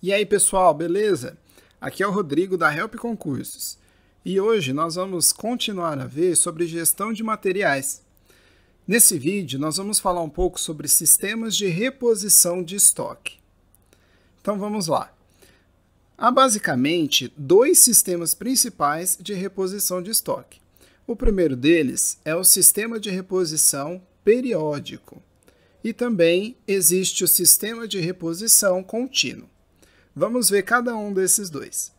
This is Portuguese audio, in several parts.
E aí, pessoal, beleza? Aqui é o Rodrigo da Help Concursos. E hoje nós vamos continuar a ver sobre gestão de materiais. Nesse vídeo, nós vamos falar um pouco sobre sistemas de reposição de estoque. Então vamos lá. Há basicamente dois sistemas principais de reposição de estoque. O primeiro deles é o sistema de reposição periódico. E também existe o sistema de reposição contínuo. Vamos ver cada um desses dois.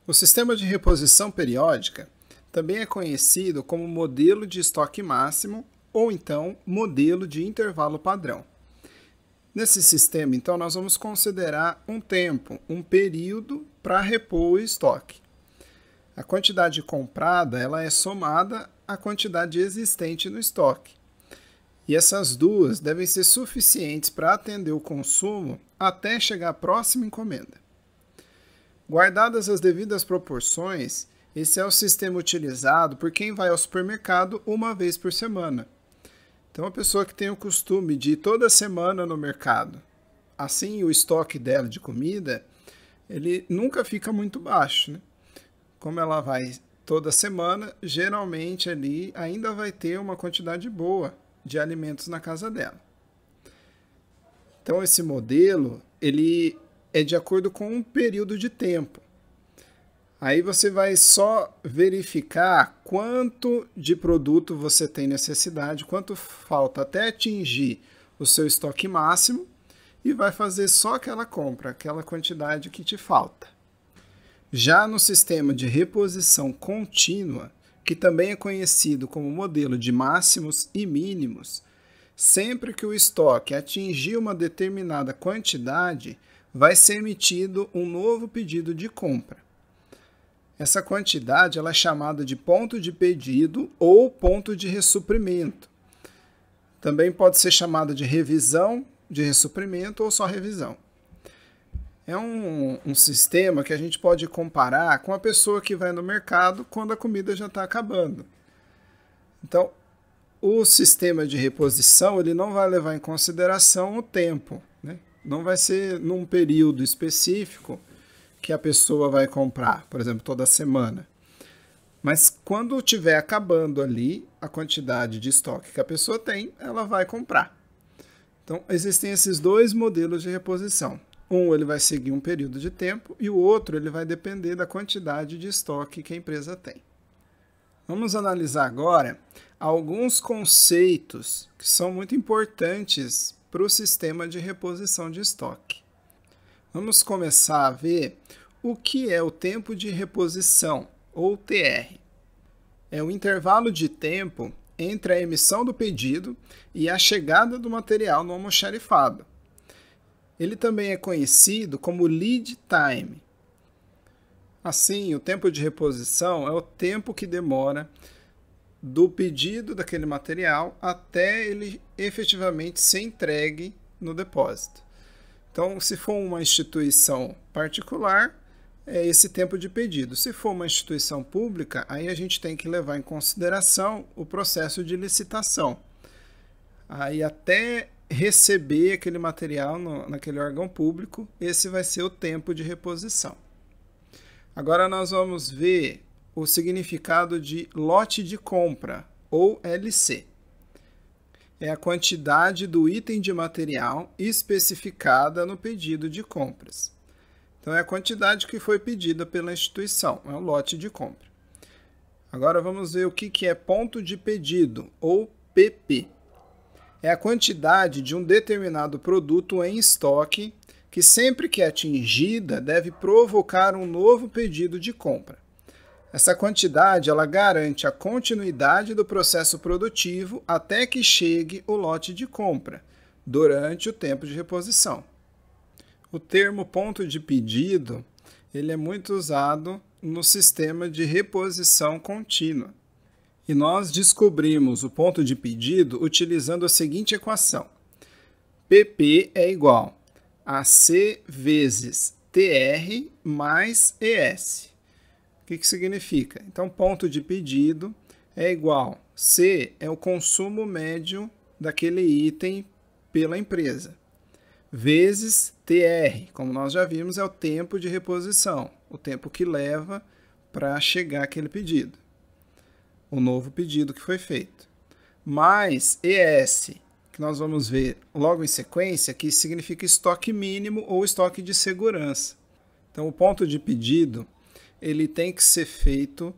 O sistema de reposição periódica também é conhecido como modelo de estoque máximo ou então modelo de intervalo padrão. Nesse sistema, então, nós vamos considerar um tempo, um período para repor o estoque. A quantidade comprada ela é somada à quantidade existente no estoque. E essas duas devem ser suficientes para atender o consumo até chegar à próxima encomenda. Guardadas as devidas proporções, esse é o sistema utilizado por quem vai ao supermercado uma vez por semana. Então, a pessoa que tem o costume de ir toda semana no mercado, assim o estoque dela de comida, ele nunca fica muito baixo, né? Como ela vai toda semana, geralmente ali ainda vai ter uma quantidade boa de alimentos na casa dela. Então, esse modelo, ele é de acordo com um período de tempo. Aí você vai só verificar quanto de produto você tem necessidade, quanto falta até atingir o seu estoque máximo e vai fazer só aquela compra, aquela quantidade que te falta. Já no sistema de reposição contínua, que também é conhecido como modelo de máximos e mínimos, sempre que o estoque atingir uma determinada quantidade, vai ser emitido um novo pedido de compra. Essa quantidade ela é chamada de ponto de pedido ou ponto de ressuprimento. Também pode ser chamada de revisão de ressuprimento ou só revisão. É um sistema que a gente pode comparar com a pessoa que vai no mercado quando a comida já está acabando. Então, o sistema de reposição ele não vai levar em consideração o tempo, né? Não vai ser num período específico que a pessoa vai comprar, por exemplo, toda semana. Mas quando estiver acabando ali a quantidade de estoque que a pessoa tem, ela vai comprar. Então, existem esses dois modelos de reposição. Um ele vai seguir um período de tempo e o outro ele vai depender da quantidade de estoque que a empresa tem. Vamos analisar agora alguns conceitos que são muito importantes para o sistema de reposição de estoque. Vamos começar a ver o que é o tempo de reposição, ou TR. É o intervalo de tempo entre a emissão do pedido e a chegada do material no almoxarifado. Ele também é conhecido como lead time. Assim, o tempo de reposição é o tempo que demora do pedido daquele material até ele efetivamente ser entregue no depósito. Então, se for uma instituição particular, é esse tempo de pedido. Se for uma instituição pública, aí a gente tem que levar em consideração o processo de licitação. Aí até receber aquele material naquele órgão público, esse vai ser o tempo de reposição. Agora nós vamos ver o significado de lote de compra, ou LC. É a quantidade do item de material especificada no pedido de compras. Então, é a quantidade que foi pedida pela instituição, é o lote de compra. Agora vamos ver o que é ponto de pedido, ou PP. É a quantidade de um determinado produto em estoque que sempre que é atingida deve provocar um novo pedido de compra. Essa quantidade ela garante a continuidade do processo produtivo até que chegue o lote de compra, durante o tempo de reposição. O termo ponto de pedido ele é muito usado no sistema de reposição contínua. E nós descobrimos o ponto de pedido utilizando a seguinte equação. PP é igual a C vezes TR mais ES. O que significa? Então, ponto de pedido é igual. C é o consumo médio daquele item pela empresa. vezes TR, como nós já vimos, é o tempo de reposição, o tempo que leva para chegar aquele pedido, o novo pedido que foi feito. Mais ES, que nós vamos ver logo em sequência, que significa estoque mínimo ou estoque de segurança. Então, o ponto de pedido ele tem que ser feito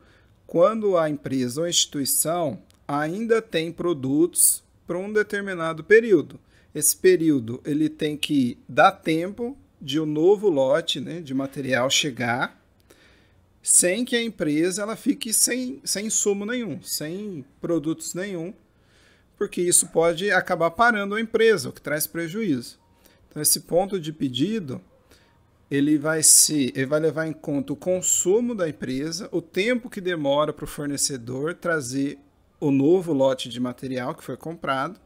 quando a empresa ou a instituição ainda tem produtos para um determinado período. Esse período ele tem que dar tempo de um novo lote, né, de material chegar, sem que a empresa ela fique sem insumo nenhum, sem produtos nenhum, porque isso pode acabar parando a empresa, o que traz prejuízo. Então, esse ponto de pedido ele vai levar em conta o consumo da empresa, o tempo que demora para o fornecedor trazer o novo lote de material que foi comprado,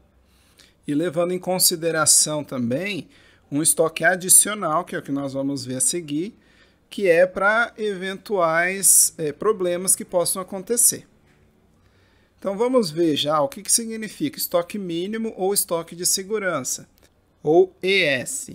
e levando em consideração também um estoque adicional, que é o que nós vamos ver a seguir, que é para eventuais problemas que possam acontecer. Então vamos ver já o que significa estoque mínimo ou estoque de segurança, ou ES.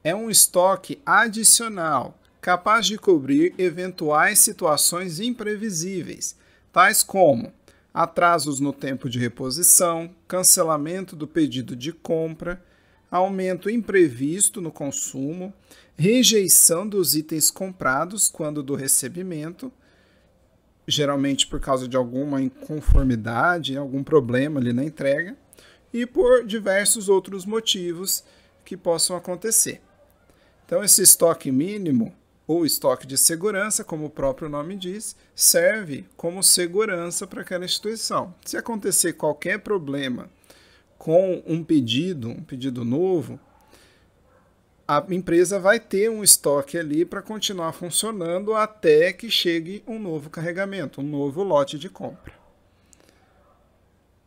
É um estoque adicional, capaz de cobrir eventuais situações imprevisíveis, tais como atrasos no tempo de reposição, cancelamento do pedido de compra, aumento imprevisto no consumo, rejeição dos itens comprados quando do recebimento, geralmente por causa de alguma inconformidade, algum problema ali na entrega, e por diversos outros motivos que possam acontecer. Então, esse estoque mínimo, ou estoque de segurança, como o próprio nome diz, serve como segurança para aquela instituição. Se acontecer qualquer problema com um pedido novo, a empresa vai ter um estoque ali para continuar funcionando até que chegue um novo carregamento, um novo lote de compra.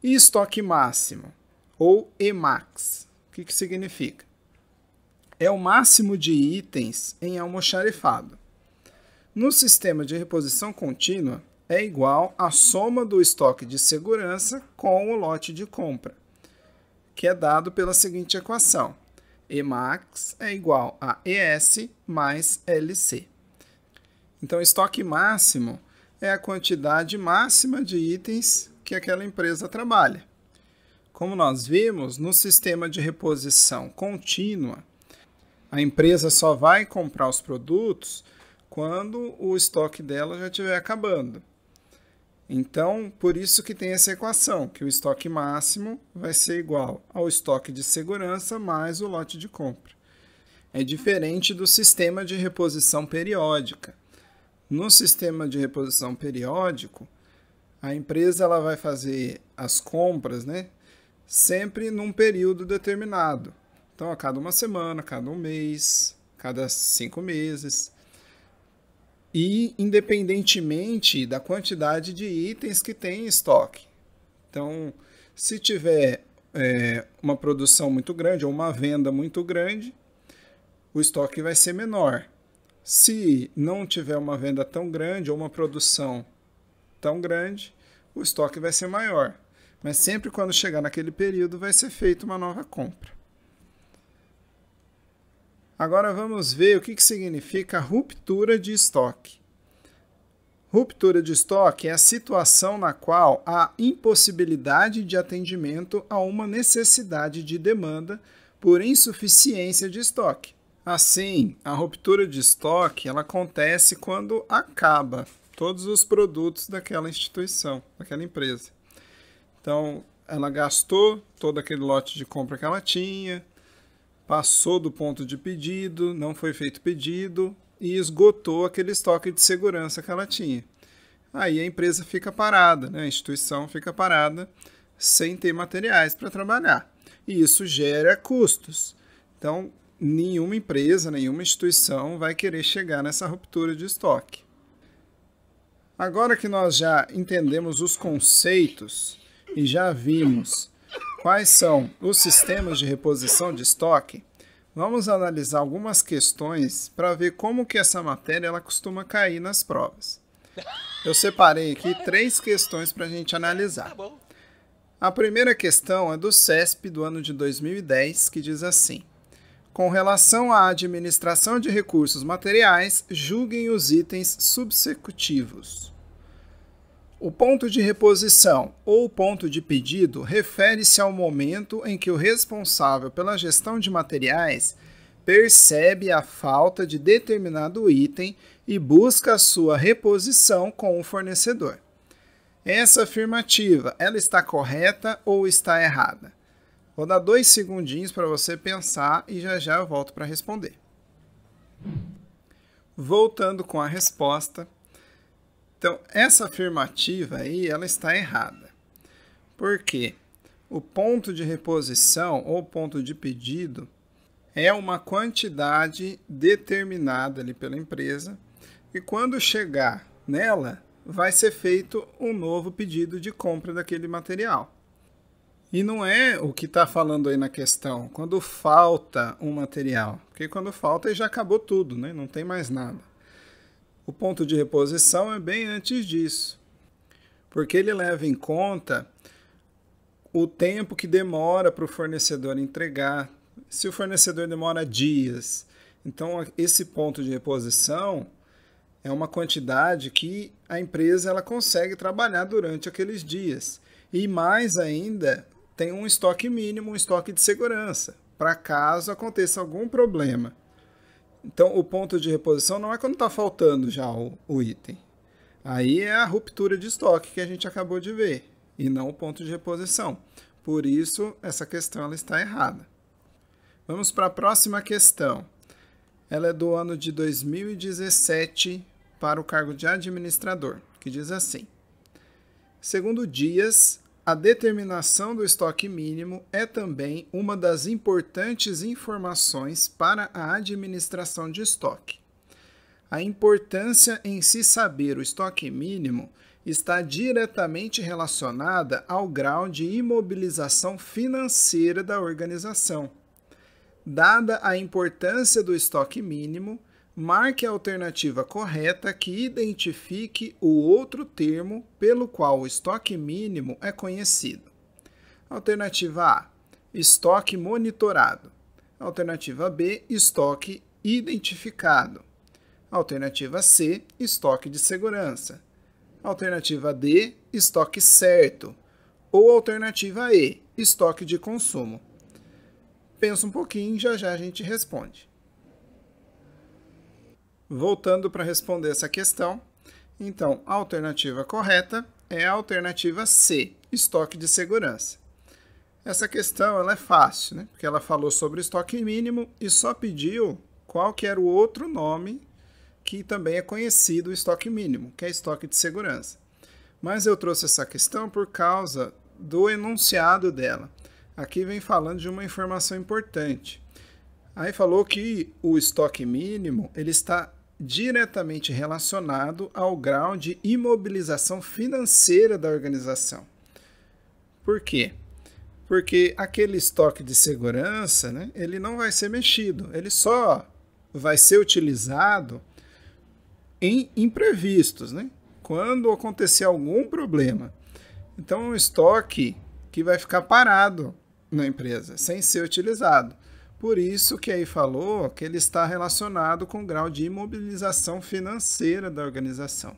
E estoque máximo, ou EMAX, o que significa? É o máximo de itens em almoxarifado. No sistema de reposição contínua, é igual à soma do estoque de segurança com o lote de compra, que é dado pela seguinte equação. EMAX é igual a ES mais LC. Então, estoque máximo é a quantidade máxima de itens que aquela empresa trabalha. Como nós vimos, no sistema de reposição contínua, a empresa só vai comprar os produtos quando o estoque dela já estiver acabando. Então, por isso que tem essa equação, que o estoque máximo vai ser igual ao estoque de segurança mais o lote de compra. É diferente do sistema de reposição periódica. No sistema de reposição periódico, a empresa ela vai fazer as compras, né, sempre num período determinado. Então, a cada uma semana, cada um mês, cada 5 meses. E independentemente da quantidade de itens que tem em estoque. Então, se tiver uma produção muito grande ou uma venda muito grande, o estoque vai ser menor. Se não tiver uma venda tão grande ou uma produção tão grande, o estoque vai ser maior. Mas sempre quando chegar naquele período vai ser feita uma nova compra. Agora vamos ver o que significa ruptura de estoque. Ruptura de estoque é a situação na qual há impossibilidade de atendimento a uma necessidade de demanda por insuficiência de estoque. Assim, a ruptura de estoque ela acontece quando acaba todos os produtos daquela instituição, daquela empresa. Então, ela gastou todo aquele lote de compra que ela tinha, passou do ponto de pedido, não foi feito pedido e esgotou aquele estoque de segurança que ela tinha. Aí a empresa fica parada, né? A instituição fica parada sem ter materiais para trabalhar. E isso gera custos. Então, nenhuma empresa, nenhuma instituição vai querer chegar nessa ruptura de estoque. Agora que nós já entendemos os conceitos e já vimos quais são os sistemas de reposição de estoque, vamos analisar algumas questões para ver como que essa matéria ela costuma cair nas provas. Eu separei aqui 3 questões para a gente analisar. A primeira questão é do CESP do ano de 2010, que diz assim: Com relação à administração de recursos materiais, julguem os itens subsecutivos. O ponto de reposição ou ponto de pedido refere-se ao momento em que o responsável pela gestão de materiais percebe a falta de determinado item e busca a sua reposição com o fornecedor. Essa afirmativa, ela está correta ou está errada? Vou dar 2 segundinhos para você pensar e já eu volto para responder. Voltando com a resposta. Então, essa afirmativa aí, ela está errada. Por quê? O ponto de reposição ou ponto de pedido é uma quantidade determinada ali pela empresa e quando chegar nela, vai ser feito um novo pedido de compra daquele material. E não é o que está falando aí na questão, quando falta um material, porque quando falta já acabou tudo, né? Não tem mais nada. O ponto de reposição é bem antes disso, porque ele leva em conta o tempo que demora para o fornecedor entregar. Se o fornecedor demora dias, então esse ponto de reposição é uma quantidade que a empresa ela consegue trabalhar durante aqueles dias. E mais ainda, tem um estoque mínimo, um estoque de segurança, para caso aconteça algum problema. Então, o ponto de reposição não é quando está faltando já o item. Aí é a ruptura de estoque que a gente acabou de ver, e não o ponto de reposição. Por isso, essa questão ela está errada. Vamos para a próxima questão. Ela é do ano de 2017 para o cargo de administrador, que diz assim: segundo Dias, a determinação do estoque mínimo é também uma das importantes informações para a administração de estoque. A importância em se saber o estoque mínimo está diretamente relacionada ao grau de imobilização financeira da organização. Dada a importância do estoque mínimo, marque a alternativa correta que identifique o outro termo pelo qual o estoque mínimo é conhecido. Alternativa A, estoque monitorado. Alternativa B, estoque identificado. Alternativa C, estoque de segurança. Alternativa D, estoque certo. Ou alternativa E, estoque de consumo. Pensa um pouquinho e já a gente responde. Voltando para responder essa questão, então a alternativa correta é a alternativa C, estoque de segurança. Essa questão ela é fácil, né? Porque ela falou sobre o estoque mínimo e só pediu qual que era o outro nome que também é conhecido o estoque mínimo, que é estoque de segurança. Mas eu trouxe essa questão por causa do enunciado dela. Aqui vem falando de uma informação importante. Aí falou que o estoque mínimo ele está diretamente relacionado ao grau de imobilização financeira da organização. Por quê? Porque aquele estoque de segurança, né, ele não vai ser mexido, ele só vai ser utilizado em imprevistos, né, quando acontecer algum problema. Então é um estoque que vai ficar parado na empresa, sem ser utilizado. Por isso que aí falou que ele está relacionado com o grau de imobilização financeira da organização.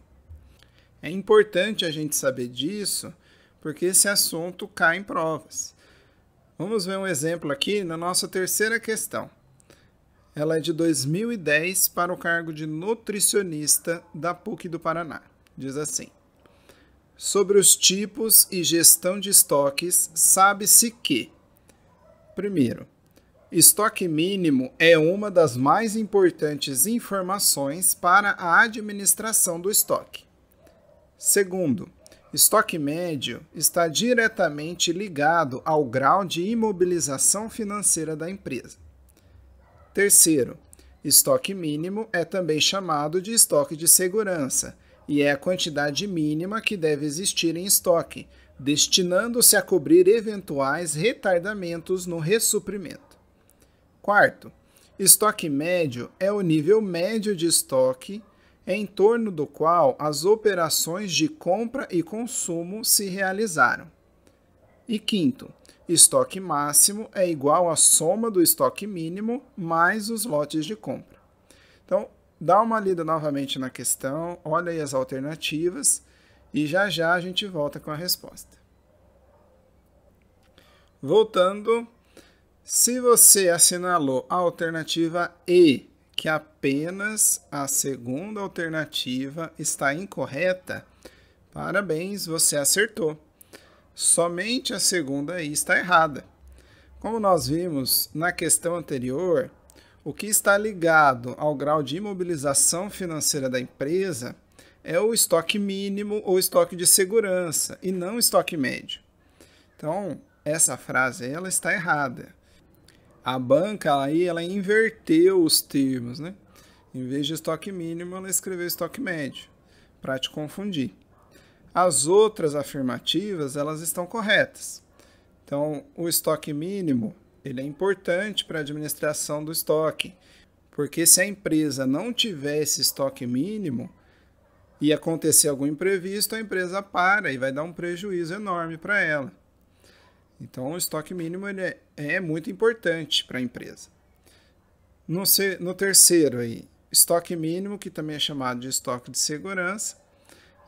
É importante a gente saber disso, porque esse assunto cai em provas. Vamos ver um exemplo aqui na nossa terceira questão. Ela é de 2010 para o cargo de nutricionista da PUC do Paraná. Diz assim: sobre os tipos e gestão de estoques, sabe-se que, primeiro, estoque mínimo é uma das mais importantes informações para a administração do estoque. Segundo, estoque médio está diretamente ligado ao grau de imobilização financeira da empresa. Terceiro, estoque mínimo é também chamado de estoque de segurança e é a quantidade mínima que deve existir em estoque, destinando-se a cobrir eventuais retardamentos no ressuprimento. Quarto, estoque médio é o nível médio de estoque em torno do qual as operações de compra e consumo se realizaram. E quinto, estoque máximo é igual à soma do estoque mínimo mais os lotes de compra. Então, dá uma lida novamente na questão, olha aí as alternativas e já já a gente volta com a resposta. Voltando, se você assinalou a alternativa E, que apenas a segunda alternativa está incorreta, parabéns, você acertou. Somente a segunda I está errada. Como nós vimos na questão anterior, o que está ligado ao grau de imobilização financeira da empresa é o estoque mínimo ou estoque de segurança, e não o estoque médio. Então, essa frase ela está errada. A banca aí, ela inverteu os termos, né? Em vez de estoque mínimo, ela escreveu estoque médio, para te confundir. As outras afirmativas, elas estão corretas. Então, o estoque mínimo, ele é importante para a administração do estoque, porque se a empresa não tiver esse estoque mínimo e acontecer algum imprevisto, a empresa para e vai dar um prejuízo enorme para ela. Então, o estoque mínimo ele é muito importante para a empresa. No terceiro, aí, estoque mínimo, que também é chamado de estoque de segurança,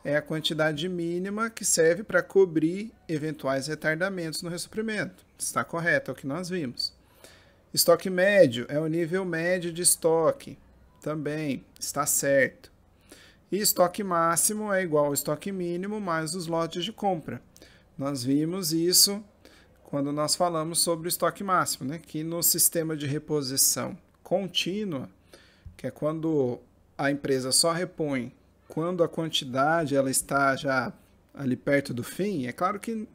é a quantidade mínima que serve para cobrir eventuais retardamentos no ressuprimento. Está correto, é o que nós vimos. Estoque médio é o nível médio de estoque. Também está certo. E estoque máximo é igual ao estoque mínimo mais os lotes de compra. Nós vimos isso quando nós falamos sobre o estoque máximo, né? Que no sistema de reposição contínua, que é quando a empresa só repõe quando a quantidade ela está já ali perto do fim, é claro que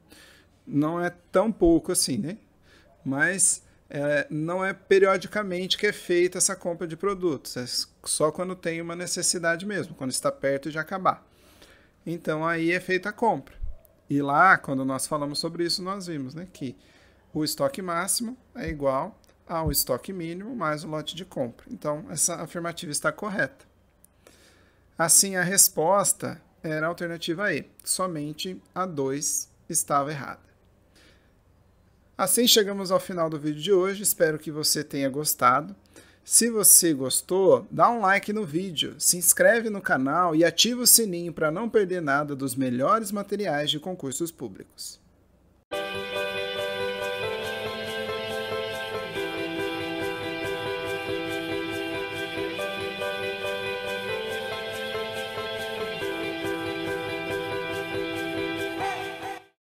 não é tão pouco assim, né? Mas não é periodicamente que é feita essa compra de produtos, é só quando tem uma necessidade mesmo, quando está perto de acabar. Então aí é feita a compra. E lá, quando nós falamos sobre isso, nós vimos, né, que o estoque máximo é igual ao estoque mínimo mais o lote de compra. Então, essa afirmativa está correta. Assim, a resposta era a alternativa E. Somente a 2 estava errada. Assim, chegamos ao final do vídeo de hoje. Espero que você tenha gostado. Se você gostou, dá um like no vídeo, se inscreve no canal e ativa o sininho para não perder nada dos melhores materiais de concursos públicos.